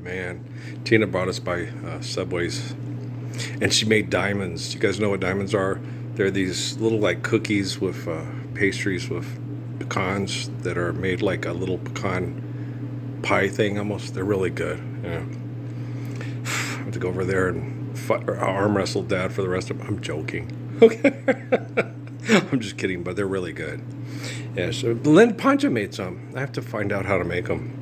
man. Tina brought us by Subways, and she made diamonds. You guys know what diamonds are? They're these little like cookies with pastries with pecans that are made like a little pecan pie thing almost. They're really good. Yeah. I have to go over there and arm wrestle Dad for the rest of. I'm joking. Okay. I'm just kidding, but they're really good. Yeah. So Lynn Poncha made some. I have to find out how to make them.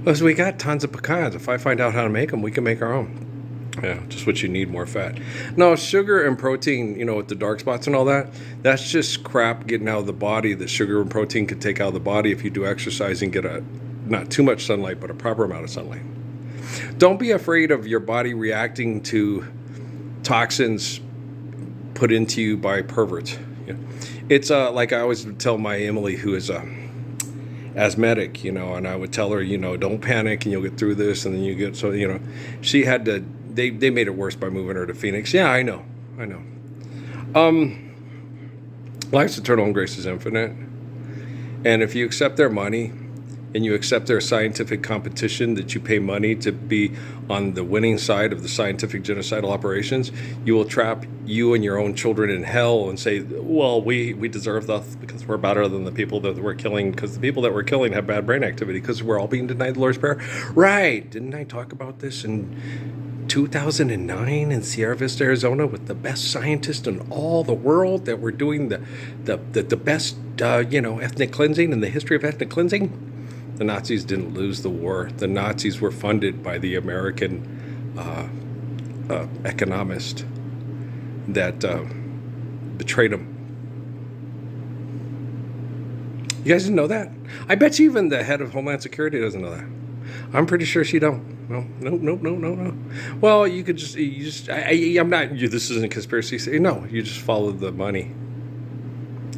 Well, so we got tons of pecans. If I find out how to make them, we can make our own. Yeah, just what you need, more fat. No, sugar and protein, with the dark spots and all that, that's just crap getting out of the body that sugar and protein could take out of the body if you do exercise and get not too much sunlight, but a proper amount of sunlight. Don't be afraid of your body reacting to toxins put into you by perverts. Yeah. It's like I always tell my Emily, who is asthmatic, and I would tell her, don't panic and you'll get through this. And then you get, she had to, they made it worse by moving her to Phoenix. Yeah, I know. Life's eternal and grace is infinite. And if you accept their money and you accept their scientific competition, that you pay money to be on the winning side of the scientific genocidal operations, you will trap you and your own children in hell and say, well, we deserve this because we're better than the people that we're killing, because the people that we're killing have bad brain activity because we're all being denied the Lord's Prayer. Right. Didn't I talk about this in 2009 in Sierra Vista, Arizona, with the best scientists in all the world that were doing the best, ethnic cleansing in the history of ethnic cleansing? The Nazis didn't lose the war. The Nazis were funded by the American economist that betrayed them. You guys didn't know that? I bet you even the head of Homeland Security doesn't know that. I'm pretty sure she don't. No. Well, I'm not. This isn't a conspiracy. No, you just follow the money.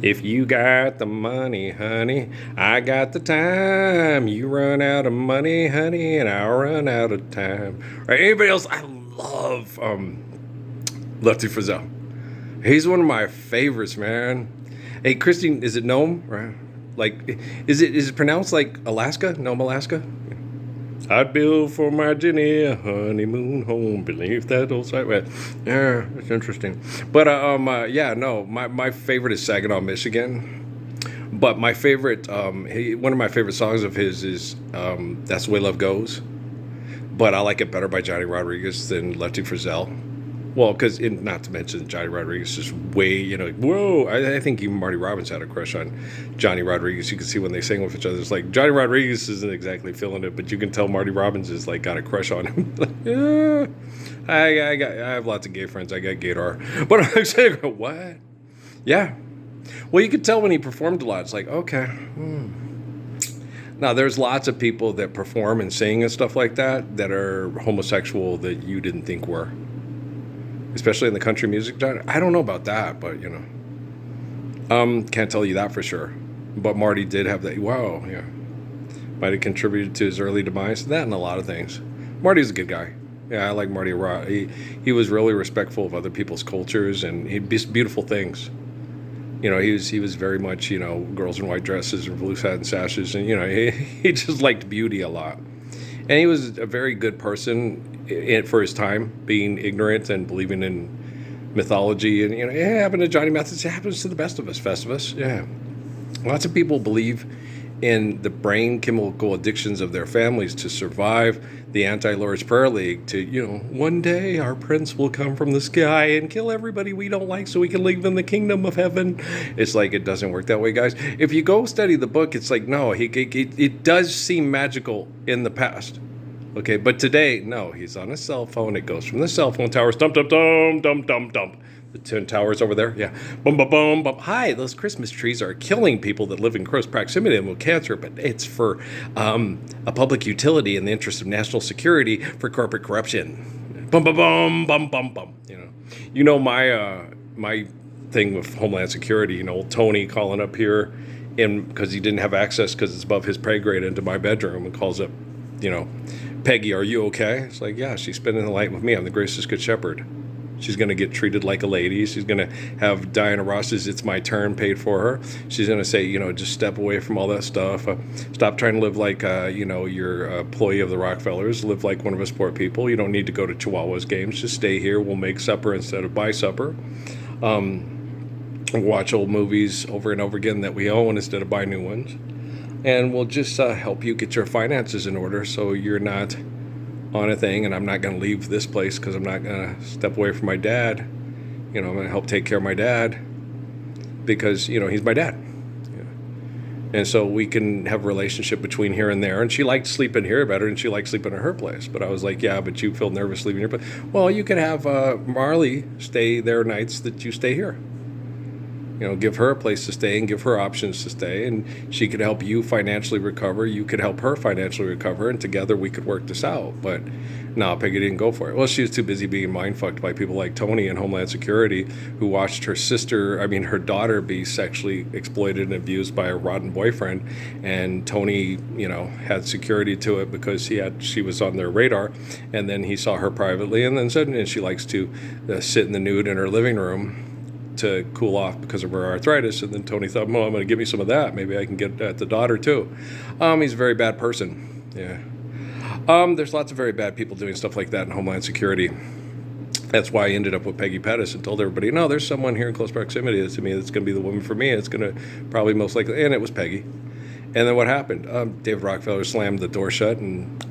If you got the money, honey, I got the time. You run out of money, honey, and I'll run out of time. Right? Anybody else? I love Lefty Frizzell. He's one of my favorites, man. Hey, Kristi, is it Noem? Right? Like, is it pronounced like Alaska? Noem, Alaska? I'd build for my Jenny a honeymoon home. Believe that old site. Yeah, it's interesting. But my favorite is Saginaw, Michigan. But my favorite, one of my favorite songs of his is "That's the Way Love Goes." But I like it better by Johnny Rodriguez than Lefty Frizzell. Well, because not to mention Johnny Rodriguez is way, whoa. I think even Marty Robbins had a crush on Johnny Rodriguez. You can see when they sing with each other. It's like Johnny Rodriguez isn't exactly feeling it, but you can tell Marty Robbins is like got a crush on him. Yeah, I have lots of gay friends. I got gaydar, but I'm saying what? Yeah. Well, you could tell when he performed a lot. It's like okay. Now, there's lots of people that perform and sing and stuff like that are homosexual that you didn't think were. Especially in the country music genre. I don't know about that, but can't tell you that for sure. But Marty did have that. Wow, yeah, might have contributed to his early demise. That and a lot of things. Marty's a good guy. Yeah, I like Marty a lot. He was really respectful of other people's cultures, and he did beautiful things. He was very much girls in white dresses and blue satin sashes, and he just liked beauty a lot. And he was a very good person for his time, being ignorant and believing in mythology. And, it happened to Johnny Mathis. It happens to the best of us, Festivus. Yeah. Lots of people believe in the brain chemical addictions of their families to survive the Anti-Lord's Prayer League to, one day our prince will come from the sky and kill everybody we don't like so we can live in the kingdom of heaven. It's like, it doesn't work that way, guys. If you go study the book, it's like, no, it does seem magical in the past. Okay, but today, no, he's on a cell phone. It goes from the cell phone towers, dump, dump, dump, dump, dump, dump. The Twin Towers over there, yeah. Boom, boom, boom, boom. Hi, those Christmas trees are killing people that live in close proximity with cancer, but it's for a public utility in the interest of national security for corporate corruption. Boom, boom, boom, boom, boom, boom. My thing with Homeland Security. Old Tony calling up here, because he didn't have access because it's above his pay grade into my bedroom, and calls up, Peggy, are you okay? It's like, yeah, she's spending the night with me. I'm the gracious good shepherd. She's going to get treated like a lady. She's going to have Diana Ross's "It's My Turn" paid for her. She's going to say, just step away from all that stuff. Stop trying to live like, your employee of the Rockefellers. Live like one of us poor people. You don't need to go to Chihuahuas games. Just stay here. We'll make supper instead of buy supper. Watch old movies over and over again that we own instead of buy new ones. And we'll just help you get your finances in order so you're not on a thing, and I'm not going to leave this place because I'm not going to step away from my dad. I'm going to help take care of my dad because, he's my dad. And so we can have a relationship between here and there. And she liked sleeping here better than she liked sleeping at her place. But I was like, yeah, but you feel nervous leaving your place. Well, you could have Marley stay there nights that you stay here. Give her a place to stay and give her options to stay, and she could help you financially recover. You could help her financially recover, and together we could work this out. But no, Peggy didn't go for it. Well, she was too busy being mind-fucked by people like Tony in Homeland Security, who watched her daughter be sexually exploited and abused by a rotten boyfriend, and Tony, had security to it because she was on their radar, and then he saw her privately, and then said, and she likes to sit in the nude in her living room to cool off because of her arthritis. And then Tony thought, well, I'm going to give me some of that. Maybe I can get at the daughter too. He's a very bad person. Yeah. There's lots of very bad people doing stuff like that in Homeland Security. That's why I ended up with Peggy Pettis and told everybody, no, there's someone here in close proximity to me that's going to be the woman for me. It's going to probably most likely, and it was Peggy. And then what happened? David Rockefeller slammed the door shut, and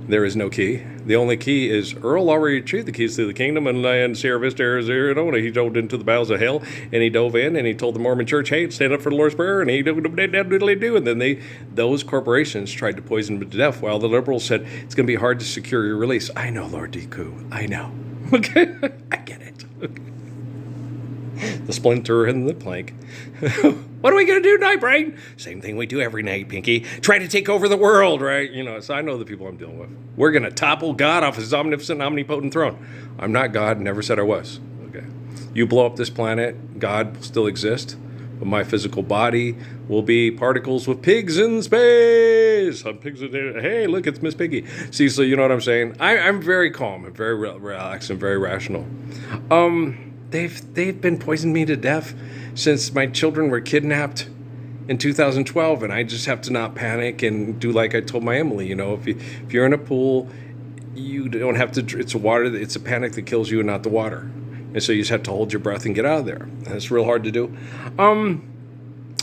there is no key. The only key is Earl already retrieved the keys to the kingdom, and in Sierra Vista, Arizona, he dove into the bowels of hell, and he dove in, and he told the Mormon Church, hey, stand up for the Lord's Prayer, and he do, and then those corporations tried to poison him to death, while the liberals said, it's going to be hard to secure your release. I know, Lord Deku, I know. Okay, I get it. Okay. The splinter and the plank. What are we going to do tonight, Brain? Same thing we do every night, Pinky. Try to take over the world, right? So I know the people I'm dealing with. We're going to topple God off his omnipotent, omnipotent throne. I'm not God, never said I was. Okay. You blow up this planet, God will still exist, but my physical body will be particles with pigs in space. Hey, look, it's Miss Piggy. See, so you know what I'm saying? I'm very calm and very relaxed and very rational. They've been poisoning me to death since my children were kidnapped in 2012, and I just have to not panic and do like I told my Emily. If you're in a pool, you don't have to. It's a panic that kills you, and not the water. And so you just have to hold your breath and get out of there. And it's real hard to do.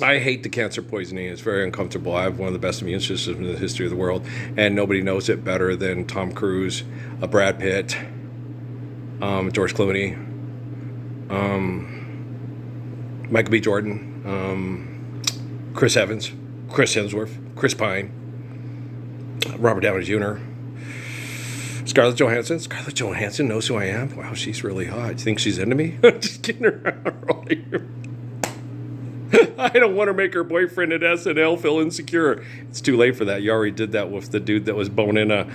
I hate the cancer poisoning. It's very uncomfortable. I have one of the best immune systems in the history of the world, and nobody knows it better than Tom Cruise, Brad Pitt, George Clooney, Michael B. Jordan, Chris Evans, Chris Hemsworth, Chris Pine, Robert Downey Jr., Scarlett Johansson. Scarlett Johansson knows who I am. Wow, she's really hot. You think she's into me? Just kidding around. I don't want to make her boyfriend at SNL feel insecure. It's too late for that. You already did that with the dude that was boning Kim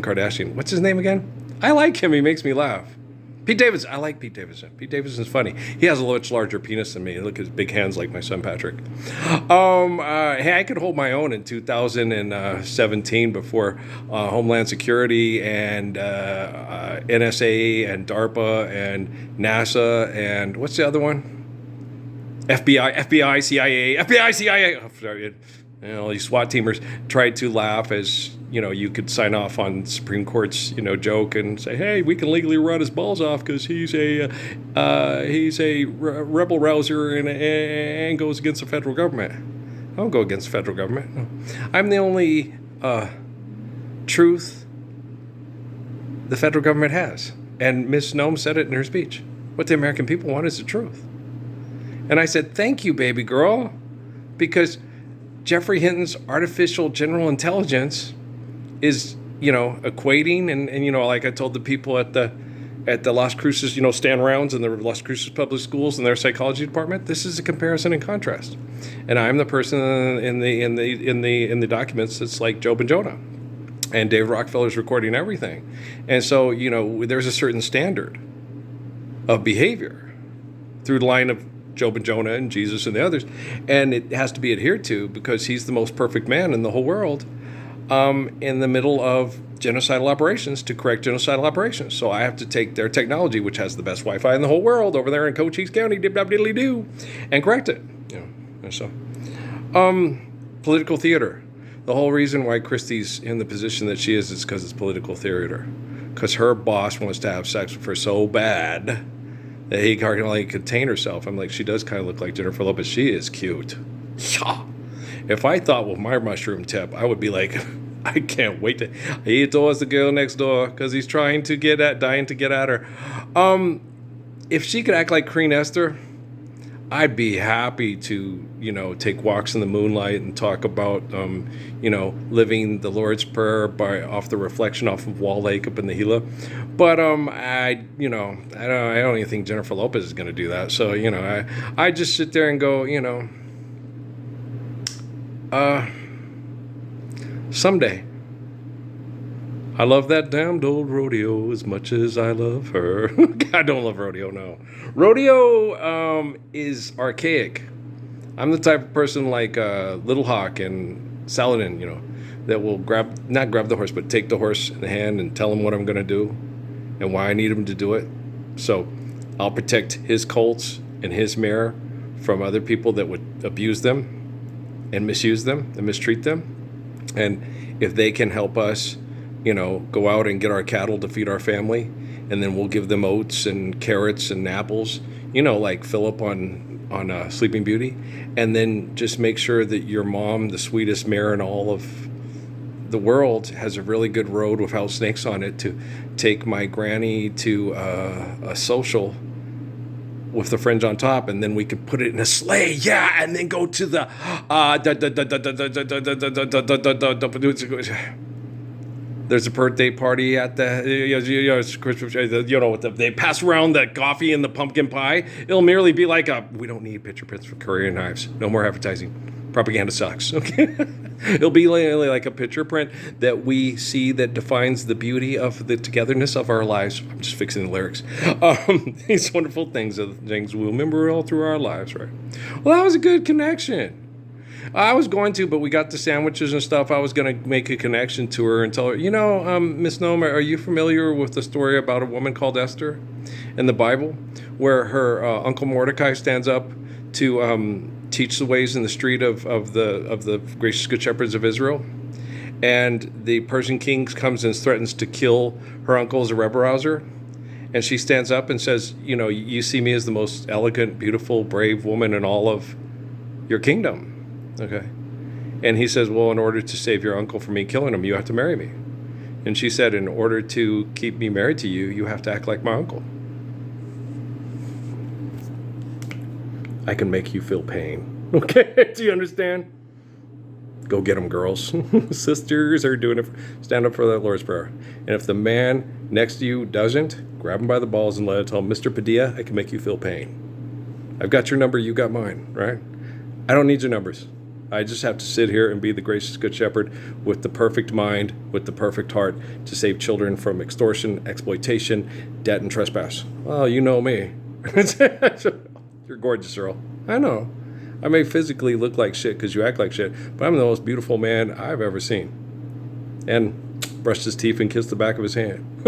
Kardashian. What's his name again? I like him. He makes me laugh. Pete Davidson. I like Pete Davidson. Pete Davidson's funny. He has a much larger penis than me. Look at his big hands like my son Patrick. Hey, I could hold my own in 2017 before Homeland Security and NSA and DARPA and NASA and what's the other one? FBI, CIA. Oh, sorry. These SWAT teamers tried to laugh as, you could sign off on Supreme Court's, joke and say, hey, we can legally run his balls off because he's a rebel rouser and goes against the federal government. I don't go against the federal government. No. I'm the only truth the federal government has. And Ms. Noem said it in her speech. What the American people want is the truth. And I said, thank you, baby girl, because Jeffrey Hinton's artificial general intelligence is, equating and like I told the people at the Las Cruces, stand rounds in the Las Cruces public schools and their psychology department. This is a comparison and contrast, and I'm the person in the documents that's like Job and Jonah, and David Rockefeller's recording everything, and so there's a certain standard of behavior through the line of Job and Jonah and Jesus and the others, and it has to be adhered to because he's the most perfect man in the whole world. in the middle of genocidal operations to correct genocidal operations. So I have to take their technology, which has the best Wi-Fi in the whole world over there in Cochise County, dib-dab-diddly-doo, and correct it. And so, political theater. The whole reason why Kristi's in the position that she is because it's political theater. Because her boss wants to have sex with her so bad that he can't like contain herself. I'm like, she does kind of look like Jennifer Lopez. She is cute. Yeah. If I thought with my mushroom tip, I would be like, I can't wait to. He adores the girl next door because he's dying to get at her. If she could act like Queen Esther, I'd be happy to, take walks in the moonlight and talk about, living the Lord's Prayer off the reflection off of Wall Lake up in the Gila. But I don't even think Jennifer Lopez is going to do that. So I just sit there and go, someday. I love that damned old rodeo as much as I love her. I don't love rodeo, no. Rodeo is archaic. I'm the type of person like Little Hawk and Saladin, that will not grab the horse, but take the horse in the hand and tell him what I'm going to do and why I need him to do it. So I'll protect his colts and his mare from other people that would abuse them and misuse them and mistreat them. And if they can help us, go out and get our cattle to feed our family, and then we'll give them oats and carrots and apples, like Philip on Sleeping Beauty, and then just make sure that your mom, the sweetest mare in all of the world, has a really good road without snakes on it to take my granny to a social with the fringe on top, and then we could put it in a sleigh, and then go to the there's a birthday party at the it's Christmas. They pass around the coffee and the pumpkin pie. It'll merely be like we don't need picture prints for Korean knives. No more advertising. Propaganda sucks. Okay, it'll be like a picture print that we see that defines the beauty of the togetherness of our lives. I'm just fixing the lyrics. These wonderful things are the things we'll remember all through our lives, right? Well, that was a good connection. I was going to, but we got the sandwiches and stuff. I was going to make a connection to her and tell her, Miss Noem, are you familiar with the story about a woman called Esther in the Bible, where her Uncle Mordecai stands up to teach the ways in the street of the gracious good shepherds of Israel, and the Persian king comes and threatens to kill her uncle as a rebel rouser, and she stands up and says, you see me as the most elegant, beautiful, brave woman in all of your kingdom. Okay. And he says, well, in order to save your uncle from me killing him, you have to marry me. And she said, in order to keep me married to you, you have to act like my uncle. I can make you feel pain. Okay? Do you understand? Go get them, girls. Sisters are doing it. Stand up for the Lord's Prayer. And if the man next to you doesn't, grab him by the balls and tell him, Mr. Padilla, I can make you feel pain. I've got your number. You got mine, right? I don't need your numbers. I just have to sit here and be the gracious good shepherd with the perfect mind, with the perfect heart to save children from extortion, exploitation, debt, and trespass. Well, you know me. You're gorgeous, Earl. I know. I may physically look like shit because you act like shit, but I'm the most beautiful man I've ever seen. And brushed his teeth and kissed the back of his hand.